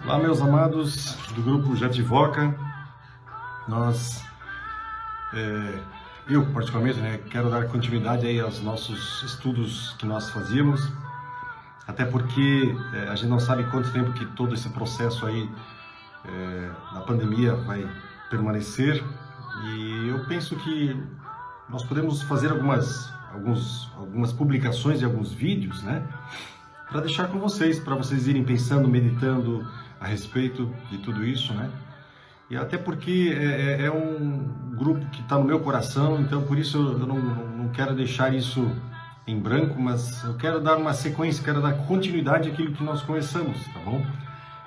Olá, meus amados do grupo Jativoca. Eu particularmente, quero dar continuidade aí aos nossos estudos que nós fazíamos, até porque a gente não sabe quanto tempo que todo esse processo aí da pandemia vai permanecer, e eu penso que nós podemos fazer algumas publicações e alguns vídeos, para deixar com vocês, para vocês irem pensando, meditando a respeito de tudo isso, E até porque é um grupo que está no meu coração, então por isso eu não quero deixar isso em branco, mas eu quero dar uma sequência, quero dar continuidade àquilo que nós começamos, tá bom?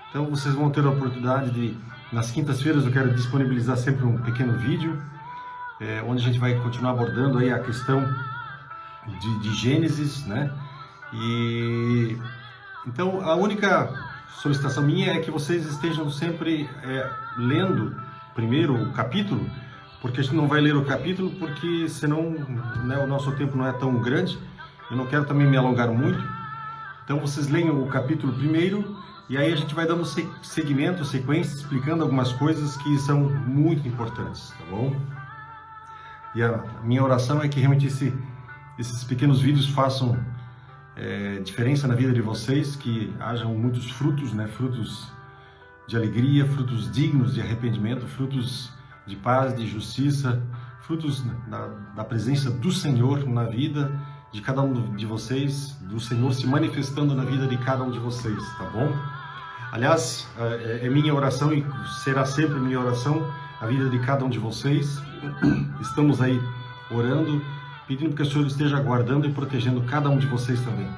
Então vocês vão ter a oportunidade de, nas quintas-feiras eu quero disponibilizar sempre um pequeno vídeo, onde a gente vai continuar abordando aí a questão de Gênesis, E então a única solicitação minha é que vocês estejam sempre lendo primeiro o capítulo, porque a gente não vai ler o capítulo porque senão o nosso tempo não é tão grande. Eu não quero também me alongar muito, então vocês leiam o capítulo primeiro e aí a gente vai dando segmento, sequência, explicando algumas coisas que são muito importantes, tá bom? E a minha oração é que realmente esses pequenos vídeos façam diferença na vida de vocês, que hajam muitos frutos, frutos de alegria, frutos dignos de arrependimento, frutos de paz, de justiça, frutos da presença do Senhor na vida de cada um de vocês, do Senhor se manifestando na vida de cada um de vocês, tá bom? Aliás, é minha oração e será sempre minha oração a vida de cada um de vocês. Estamos aí orando, pedindo que o Senhor esteja guardando e protegendo cada um de vocês também.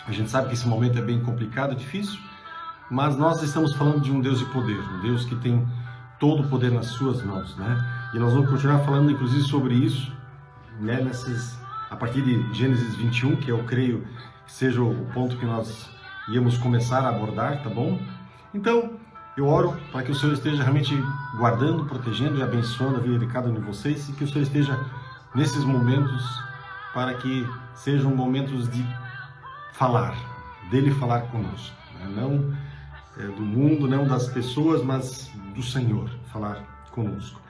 A gente sabe que esse momento é bem complicado, difícil, mas nós estamos falando de um Deus de poder, um Deus que tem todo o poder nas suas mãos, E nós vamos continuar falando, inclusive, sobre isso, a partir de Gênesis 21, que eu creio que seja o ponto que nós íamos começar a abordar, tá bom? Então, eu oro para que o Senhor esteja realmente guardando, protegendo e abençoando a vida de cada um de vocês, e que o Senhor esteja nesses momentos para que sejam momentos de falar, dele falar conosco, não do mundo, não das pessoas, mas do Senhor falar conosco.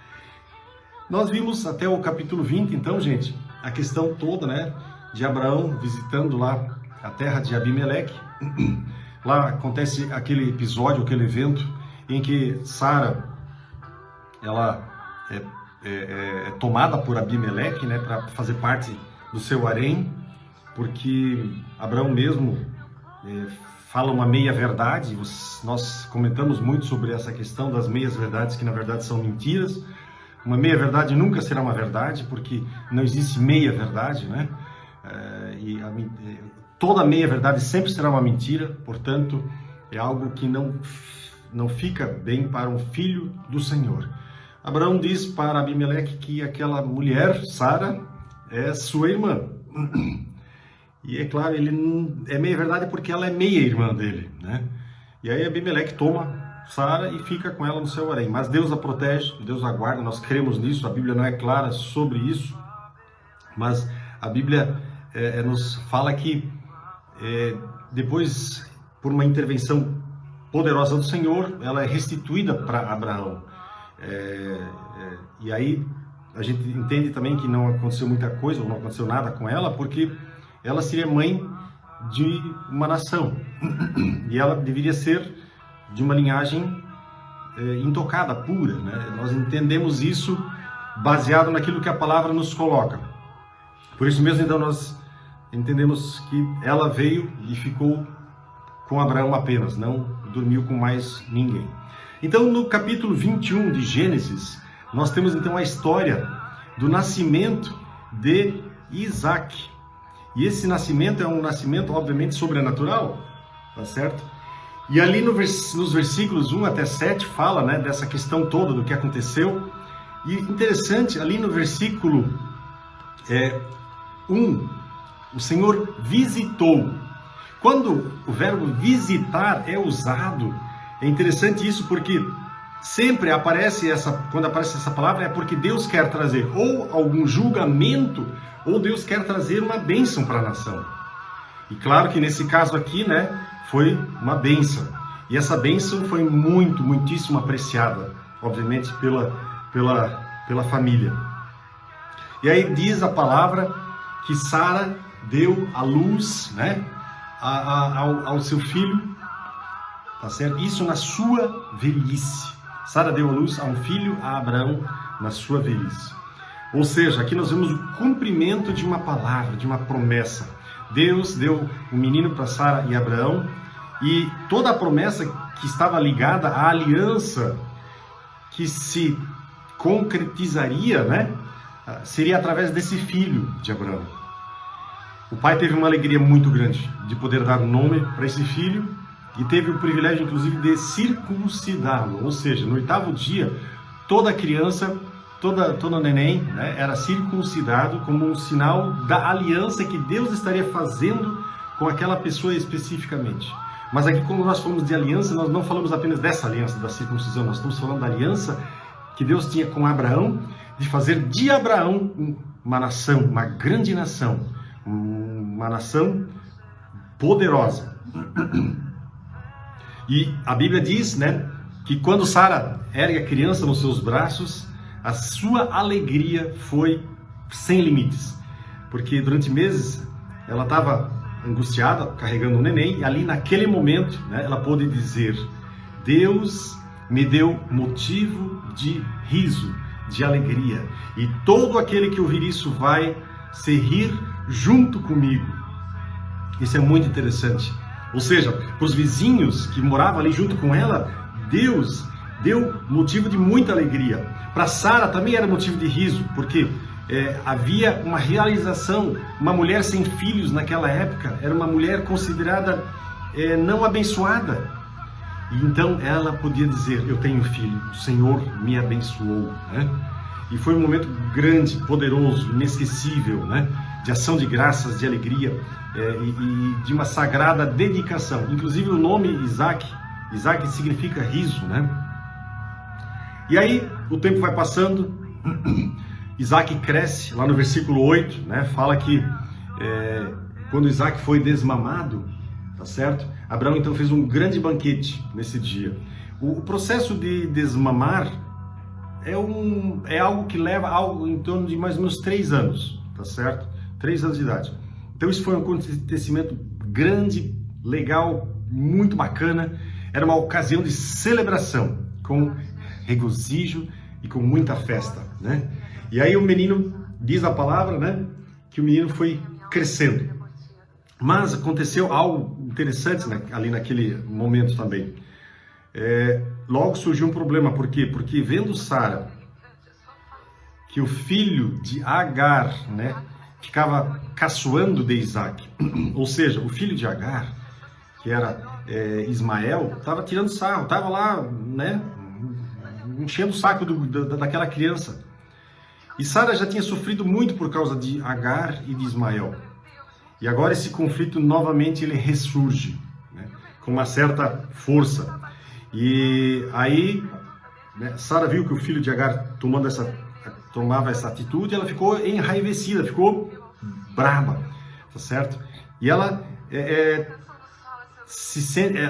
Nós vimos até o capítulo 20, então, gente, a questão toda, de Abraão visitando lá a terra de Abimeleque. Lá acontece aquele episódio, aquele evento em que Sara, ela é tomada por Abimeleque, para fazer parte do seu harém, porque Abraão mesmo fala uma meia-verdade. Nós comentamos muito sobre essa questão das meias-verdades, que na verdade são mentiras. Uma meia-verdade nunca será uma verdade, porque não existe meia-verdade, toda meia-verdade sempre será uma mentira, portanto, é algo que não fica bem para um filho do Senhor. Abraão diz para Abimeleque que aquela mulher, Sara, é sua irmã. E é claro, ele é meia-verdade porque ela é meia-irmã dele, E aí Abimeleque toma Sara e fica com ela no seu harém. Mas Deus a protege, Deus a guarda, nós cremos nisso, a Bíblia não é clara sobre isso, mas a Bíblia nos fala que depois, por uma intervenção poderosa do Senhor, ela é restituída para Abraão. E aí a gente entende também que não aconteceu muita coisa, ou não aconteceu nada com ela, porque ela seria mãe de uma nação, e ela deveria ser de uma linhagem intocada, pura, Nós entendemos isso baseado naquilo que a palavra nos coloca. Por isso mesmo, então, nós entendemos que ela veio e ficou com Abraão apenas, não dormiu com mais ninguém. Então, no capítulo 21 de Gênesis, nós temos então a história do nascimento de Isaac. E esse nascimento é um nascimento, obviamente, sobrenatural, tá certo? E ali nos versículos 1 até 7 fala, dessa questão toda do que aconteceu. E interessante, ali no versículo 1, o Senhor visitou. Quando o verbo visitar é usado, é interessante isso, porque sempre quando aparece essa palavra, é porque Deus quer trazer ou algum julgamento, ou Deus quer trazer uma bênção para a nação. E claro que nesse caso aqui, foi uma bênção. E essa bênção foi muitíssimo apreciada, obviamente, pela família. E aí diz a palavra que Sara deu à luz, né, ao seu filho, tá certo? Isso na sua velhice. Sara deu à luz a um filho, a Abraão, na sua velhice. Ou seja, aqui nós vemos o cumprimento de uma palavra, de uma promessa. Deus deu um menino para Sara e Abraão, e toda a promessa que estava ligada à aliança que se concretizaria, né, seria através desse filho de Abraão. O pai teve uma alegria muito grande de poder dar nome para esse filho e teve o privilégio, inclusive, de circuncidá-lo. Ou seja, no 8º dia, toda criança, todo neném, né, era circuncidado como um sinal da aliança que Deus estaria fazendo com aquela pessoa especificamente. Mas aqui, quando nós falamos de aliança, nós não falamos apenas dessa aliança, da circuncisão, nós estamos falando da aliança que Deus tinha com Abraão, de fazer de Abraão uma nação, uma grande nação, uma nação poderosa. E a Bíblia diz, né, que quando Sara ergue a criança nos seus braços, a sua alegria foi sem limites, porque durante meses ela estava angustiada, carregando um neném, e ali naquele momento, né, ela pôde dizer: Deus me deu motivo de riso, de alegria, e todo aquele que ouvir isso vai se rir junto comigo. Isso é muito interessante. Ou seja, para os vizinhos que moravam ali junto com ela, Deus deu motivo de muita alegria. Para Sara também era motivo de riso, porque havia uma realização. Uma mulher sem filhos naquela época era uma mulher considerada não abençoada. E então ela podia dizer: eu tenho filho, o Senhor me abençoou, né? E foi um momento grande, poderoso, inesquecível, né, de ação de graças, de alegria e de uma sagrada dedicação. Inclusive o nome Isaac significa riso, né? E aí o tempo vai passando, Isaac cresce. Lá no versículo 8, né, fala que quando Isaac foi desmamado, tá certo? Abraão então fez um grande banquete nesse dia. O processo de desmamar é algo que leva algo em torno de mais ou menos 3 anos, tá certo? 3 anos de idade. Então isso foi um acontecimento grande, legal, muito bacana. Era uma ocasião de celebração, com regozijo e com muita festa, né? E aí o menino, diz a palavra, né, que o menino foi crescendo. Mas aconteceu algo interessante, né, ali naquele momento também. Logo surgiu um problema. Por quê? Porque vendo Sara que o filho de Agar, né, ficava caçoando de Isaac, ou seja, o filho de Agar, que era Ismael, estava tirando sarro, estava lá, né, enchendo o saco daquela criança. E Sara já tinha sofrido muito por causa de Agar e de Ismael. E agora esse conflito novamente ele ressurge, né, com uma certa força. E aí, né, Sara viu que o filho de Agar tomava essa atitude, ela ficou enraivecida, ficou brava, tá certo? E ela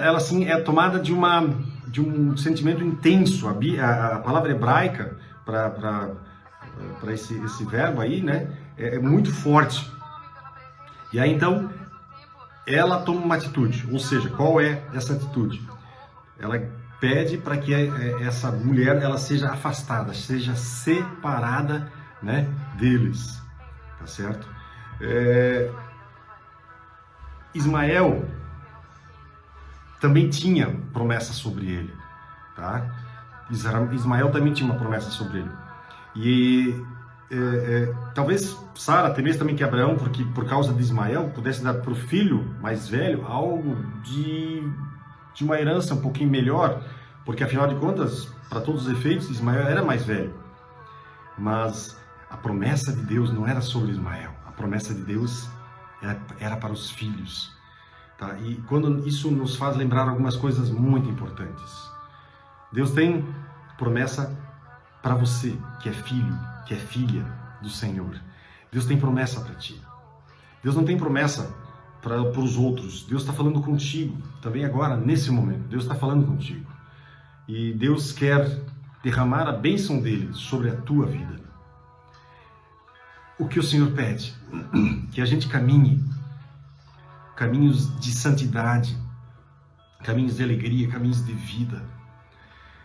ela assim é tomada de um sentimento intenso. A palavra hebraica para esse verbo aí, né, é muito forte. E aí então ela toma uma atitude. Ou seja, qual é essa atitude? Ela pede para que essa mulher ela seja afastada, seja separada, né, deles, tá certo? Ismael também tinha promessa sobre ele, tá? Ismael também tinha uma promessa sobre ele. E talvez Sara temesse também que Abraão, porque por causa de Ismael, pudesse dar para o filho mais velho algo de uma herança um pouquinho melhor, porque afinal de contas, para todos os efeitos, Ismael era mais velho. Mas a promessa de Deus não era sobre Ismael, a promessa de Deus era para os filhos, tá? E quando isso nos faz lembrar algumas coisas muito importantes. Deus tem promessa para você, que é filho, que é filha do Senhor. Deus tem promessa para ti. Deus não tem promessa para os outros. Deus está falando contigo, também agora, nesse momento. Deus está falando contigo. E Deus quer derramar a bênção dele sobre a tua vida. O que o Senhor pede? Que a gente caminhe caminhos de santidade, caminhos de alegria, caminhos de vida.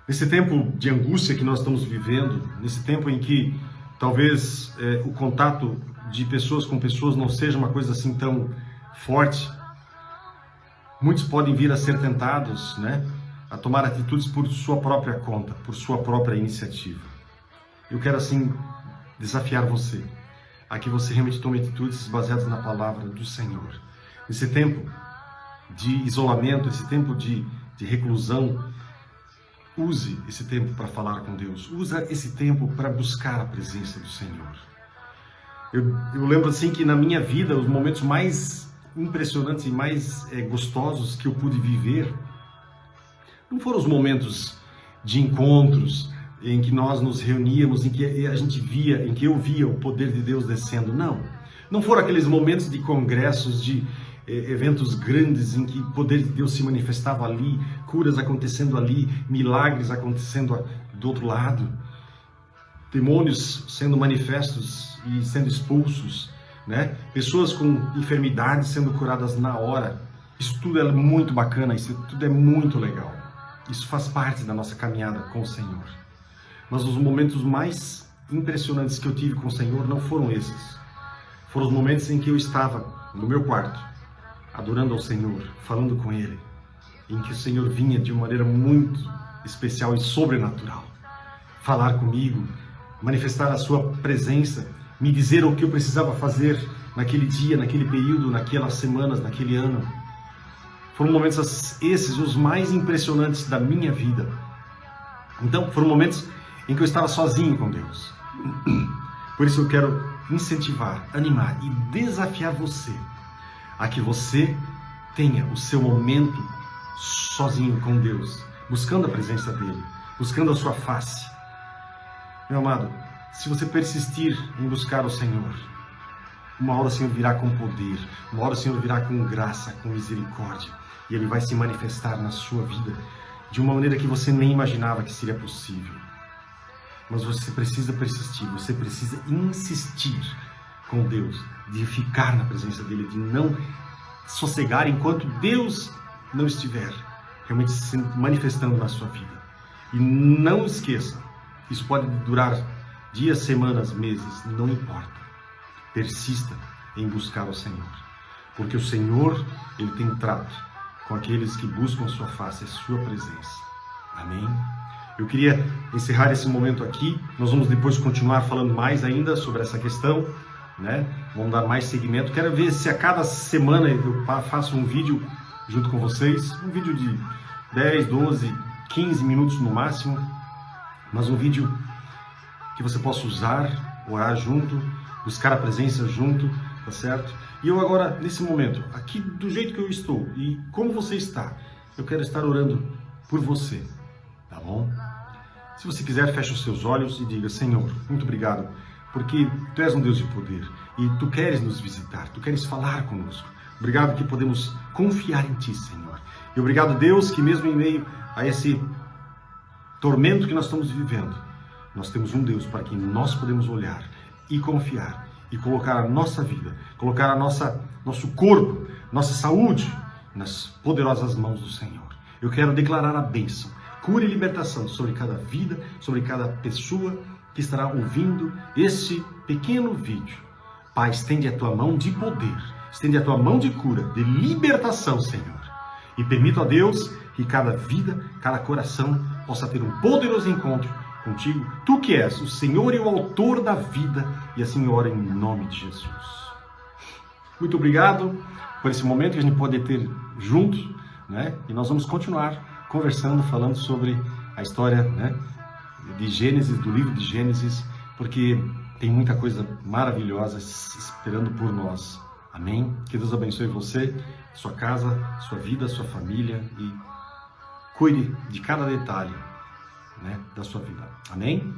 Nesse tempo de angústia que nós estamos vivendo, nesse tempo em que talvez o contato de pessoas com pessoas não seja uma coisa assim tão forte, muitos podem vir a ser tentados, né, a tomar atitudes por sua própria conta, por sua própria iniciativa. Eu quero assim desafiar você a que você realmente tome atitudes baseadas na palavra do Senhor. Nesse tempo de isolamento, esse tempo de reclusão, use esse tempo para falar com Deus. Usa esse tempo para buscar a presença do Senhor. Eu lembro assim que na minha vida, os momentos mais impressionantes e mais gostosos que eu pude viver, não foram os momentos de encontros, em que nós nos reuníamos, em que a gente via, em que eu via o poder de Deus descendo. Não foram aqueles momentos de congressos, de eventos grandes em que o poder de Deus se manifestava ali, curas acontecendo ali, milagres acontecendo do outro lado, demônios sendo manifestos e sendo expulsos, né? Pessoas com enfermidades sendo curadas na hora. Isso tudo é muito bacana, isso tudo é muito legal. Isso faz parte da nossa caminhada com o Senhor. Mas os momentos mais impressionantes que eu tive com o Senhor não foram esses. Foram os momentos em que eu estava no meu quarto, adorando ao Senhor, falando com Ele, em que o Senhor vinha de uma maneira muito especial e sobrenatural, falar comigo, manifestar a sua presença, me dizer o que eu precisava fazer naquele dia, naquele período, naquelas semanas, naquele ano. Foram momentos esses os mais impressionantes da minha vida. Então, foram momentos em que eu estava sozinho com Deus. Por isso eu quero incentivar, animar e desafiar você a que você tenha o seu momento sozinho com Deus, buscando a presença dEle, buscando a sua face. Meu amado, se você persistir em buscar o Senhor, uma hora o Senhor virá com poder, uma hora o Senhor virá com graça, com misericórdia, e Ele vai se manifestar na sua vida de uma maneira que você nem imaginava que seria possível. Mas você precisa persistir, você precisa insistir com Deus, de ficar na presença dEle, de não sossegar enquanto Deus não estiver realmente se manifestando na sua vida. E não esqueça, isso pode durar dias, semanas, meses, não importa. Persista em buscar o Senhor, porque o Senhor, Ele tem trato com aqueles que buscam a sua face, a sua presença. Amém? Eu queria encerrar esse momento aqui. Nós vamos depois continuar falando mais ainda sobre essa questão, né? Vamos dar mais seguimento. Quero ver se a cada semana eu faço um vídeo junto com vocês, um vídeo de 10, 12, 15 minutos no máximo, mas um vídeo que você possa usar, orar junto, buscar a presença junto, tá certo? E eu agora, nesse momento, aqui do jeito que eu estou e como você está, eu quero estar orando por você, tá bom? Se você quiser, feche os seus olhos e diga: Senhor, muito obrigado, porque Tu és um Deus de poder e Tu queres nos visitar, Tu queres falar conosco. Obrigado que podemos confiar em Ti, Senhor. E obrigado, Deus, que mesmo em meio a esse tormento que nós estamos vivendo, nós temos um Deus para quem nós podemos olhar e confiar e colocar a nossa vida, colocar nosso corpo, nossa saúde nas poderosas mãos do Senhor. Eu quero declarar a bênção, cura e libertação sobre cada vida, sobre cada pessoa que estará ouvindo esse pequeno vídeo. Pai, estende a Tua mão de poder, estende a Tua mão de cura, de libertação, Senhor. E permita a Deus que cada vida, cada coração possa ter um poderoso encontro contigo, Tu que és o Senhor e o autor da vida, e assim ora em nome de Jesus. Muito obrigado por esse momento que a gente pode ter juntos, né? E nós vamos continuar conversando, falando sobre a história, né, de Gênesis, do livro de Gênesis, porque tem muita coisa maravilhosa esperando por nós. Amém? Que Deus abençoe você, sua casa, sua vida, sua família, e cuide de cada detalhe, né, da sua vida. Amém?